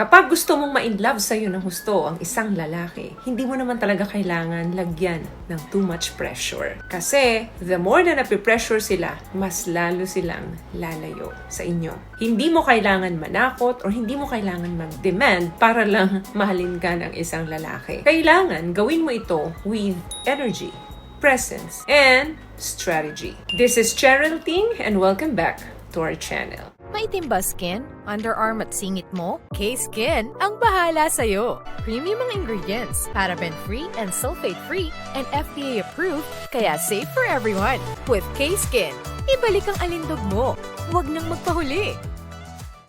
Kapag gusto mong ma-inlove sa'yo ng husto ang isang lalaki, hindi mo naman talaga kailangan lagyan ng too much pressure. Kasi, the more na napipressure sila, mas lalo silang lalayo sa inyo. Hindi mo kailangan manakot or hindi mo kailangan mag-demand para lang mahalin ka ng isang lalaki. Kailangan gawin mo ito with energy, presence, and strategy. This is Cheryl Ting and welcome back to our channel. Maitim ba skin? Underarm at singit mo? K-Skin ang bahala sa'yo. Premium ang ingredients, paraben-free and sulfate-free, and FDA-approved, kaya safe for everyone. With K-Skin, ibalik ang alindog mo. Huwag nang magpahuli.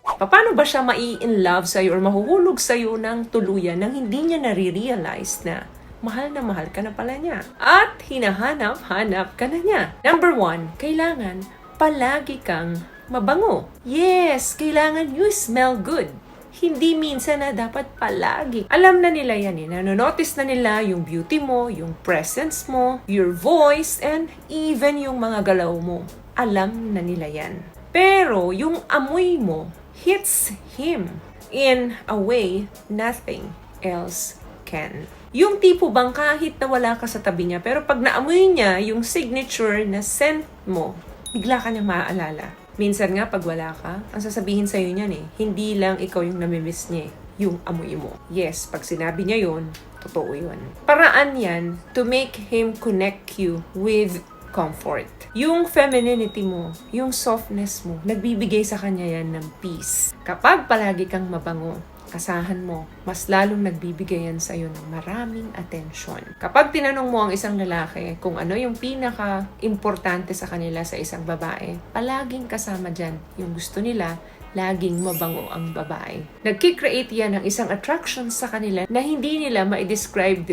Paano ba siya mai-in-love sa'yo or mahuhulog sa'yo ng tuluyan nang hindi niya nare-realize na mahal ka na pala niya? At hinahanap-hanap ka na niya. Number 1, kailangan palagi kang mabango. Yes, kailangan you smell good. Hindi minsan na dapat palagi. Alam na nila yan eh. Nanonotice na nila yung beauty mo, yung presence mo, your voice, and even yung mga galaw mo. Alam na nila yan. Pero yung amoy mo hits him in a way nothing else can. Yung tipo bang kahit na wala ka sa tabi niya, pero pag naamoy niya yung signature na scent mo, bigla ka niyang maaalala. Minsan nga pag wala ka, ang sasabihin sa'yo niyan eh, hindi lang ikaw yung namimiss niya, yung amoy mo. Yes, pag sinabi niya yun, totoo yun. Paraan yan to make him connect you with comfort. Yung femininity mo, yung softness mo, nagbibigay sa kanya yan ng peace. Kapag palagi kang mabango, asahan mo, mas lalong nagbibigay yan sa'yo ng maraming atensyon. Kapag tinanong mo ang isang lalaki kung ano yung pinaka-importante sa kanila sa isang babae, palaging kasama dyan yung gusto nila, laging mabango ang babae. Nagkikreate yan ng isang attraction sa kanila na hindi nila ma-describe.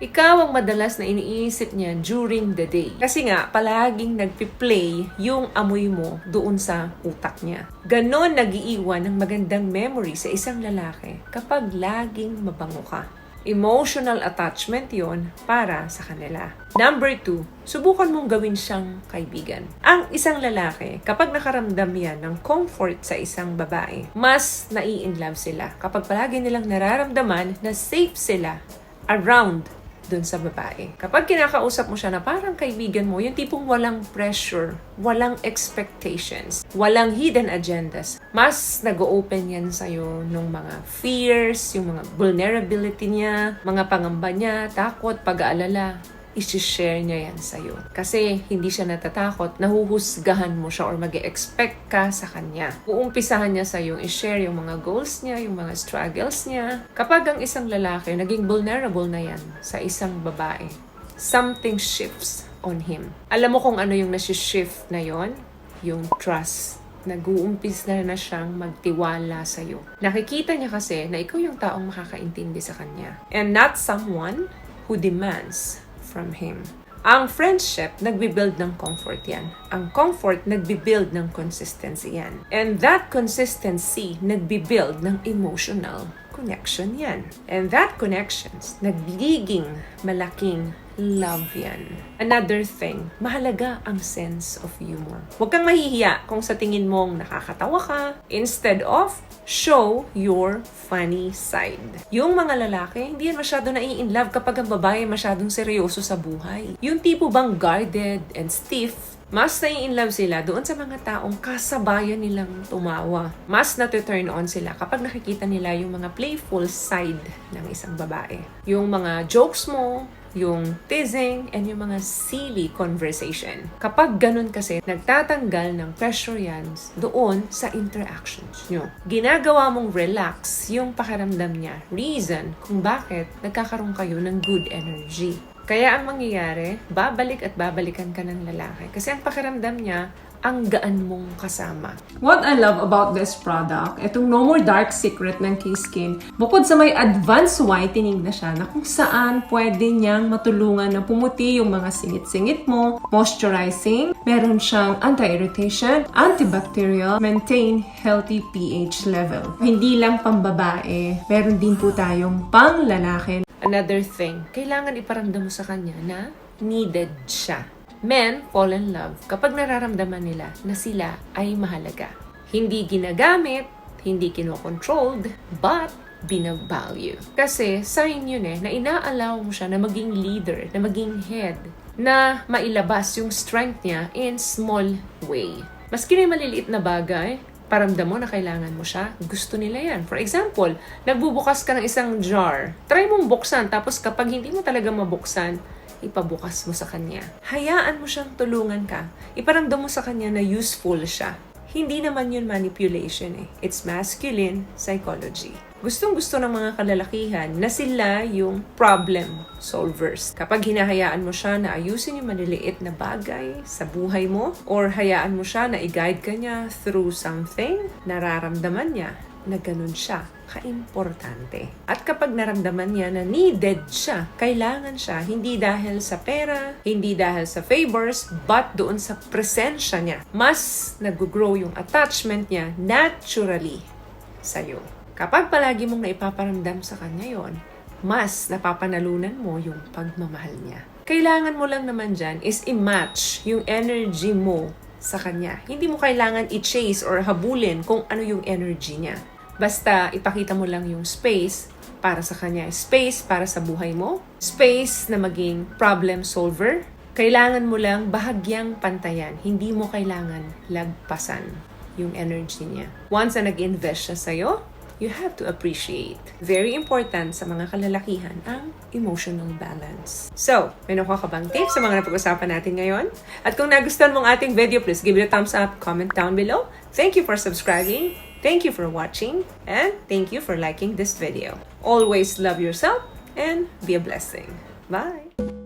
Ikaw ang madalas na iniisip niya during the day. Kasi nga, palaging nagpi-play yung amoy mo doon sa utak niya. Ganon nag-iiwan ng magandang memory sa isang lalaki kapag laging mabango ka. Emotional attachment yon para sa kanila. Number 2, subukan mong gawin siyang kaibigan. Ang isang lalaki, kapag nakaramdam yan ng comfort sa isang babae, mas nai-inlove sila kapag palagi nilang nararamdaman na safe sila around dun sa babae. Kapag kinakausap mo siya na parang kaibigan mo, yung tipong walang pressure, walang expectations, walang hidden agendas, mas nag-open yan sa'yo ng mga fears, yung mga vulnerability niya, mga pangamba niya, takot, pag-aalala, isi-share niya yan sa'yo. Kasi hindi siya natatakot, nahuhusgahan mo siya or mag-expect ka sa kanya. Uumpisahan niya sa'yo i-share yung mga goals niya, yung mga struggles niya. Kapag ang isang lalaki naging vulnerable na yan sa isang babae, something shifts on him. Alam mo kung ano yung nasi-shift na yon? Yung trust. Nag-uumpis na siyang magtiwala sa'yo. Nakikita niya kasi na ikaw yung taong makakaintindi sa kanya. And not someone who demands from him. Ang friendship, nagbibuild ng comfort yan. Ang comfort, nagbibuild ng consistency yan. And that consistency, nagbibuild ng emotional connection yan. And that connections, nagbiging malaking love yan. Another thing, mahalaga ang sense of humor. Huwag kang mahihiya kung sa tingin mong nakakatawa ka. Instead of, show your funny side. Yung mga lalaki, hindi yan masyado nai-inlove kapag ang babae masyadong seryoso sa buhay. Yung tipo bang guarded and stiff, mas nai-inlove sila doon sa mga taong kasabayan nilang tumawa. Mas natu-turn on sila kapag nakikita nila yung mga playful side ng isang babae. Yung mga jokes mo, yung teasing, and yung mga silly conversation. Kapag ganun kasi, nagtatanggal ng pressure yan doon sa interactions nyo. Ginagawa mong relax yung pakiramdam niya. Reason kung bakit nagkakaroon kayo ng good energy. Kaya ang mangyayari, babalik at babalikan ka ng lalaki. Kasi ang pakiramdam niya, ang gaan mong kasama. What I love about this product, itong No More Dark Secret ng K-Skin, bukod sa may advanced whitening na siya na kung saan pwede niyang matulungan na pumuti yung mga singit-singit mo, moisturizing, meron siyang anti-irritation, antibacterial, maintain healthy pH level. Hindi lang pambabae, meron din po tayong pang lalaki. Another thing, kailangan iparamdam mo sa kanya na needed siya. Men fall in love kapag nararamdaman nila na sila ay mahalaga. Hindi ginagamit, hindi kinokontrolled, but binavalue. Kasi sign yun na inaalaw mo siya na maging leader, na maging head, na mailabas yung strength niya in small way. Maski na yung maliliit na bagay, paramdam mo na kailangan mo siya, gusto nila yan. For example, nagbubukas ka ng isang jar. Try mong buksan, tapos kapag hindi mo talaga mabuksan, ipabukas mo sa kanya. Hayaan mo siyang tulungan ka. Iparamdam mo sa kanya na useful siya. Hindi naman yun manipulation It's masculine psychology. Gustong-gusto ng mga kalalakihan na sila yung problem solvers. Kapag hinahayaan mo siya na ayusin yung maliliit na bagay sa buhay mo, or hayaan mo siya na i-guide ka niya through something, nararamdaman niya na ganun siya kaimportante. At kapag naramdaman niya na needed siya, kailangan siya, hindi dahil sa pera, hindi dahil sa favors, but doon sa presensya niya, mas nag-grow yung attachment niya naturally sa'yo. Kapag palagi mong naipaparamdam sa kanya yon, mas napapanalunan mo yung pagmamahal niya. Kailangan mo lang naman dyan is i-match yung energy mo sa kanya. Hindi mo kailangan i-chase or habulin kung ano yung energy niya. Basta ipakita mo lang yung space para sa kanya. Space para sa buhay mo. Space na maging problem solver. Kailangan mo lang bahagyang pantayan. Hindi mo kailangan lagpasan yung energy niya. Once na nag-invest siya sa'yo, you have to appreciate. Very important sa mga kalalakihan ang emotional balance. So, may nakuha ka bang tips sa mga napag-usapan natin ngayon? At kung nagustuhan mong ating video, please give it a thumbs up, comment down below. Thank you for subscribing. Thank you for watching. And thank you for liking this video. Always love yourself and be a blessing. Bye!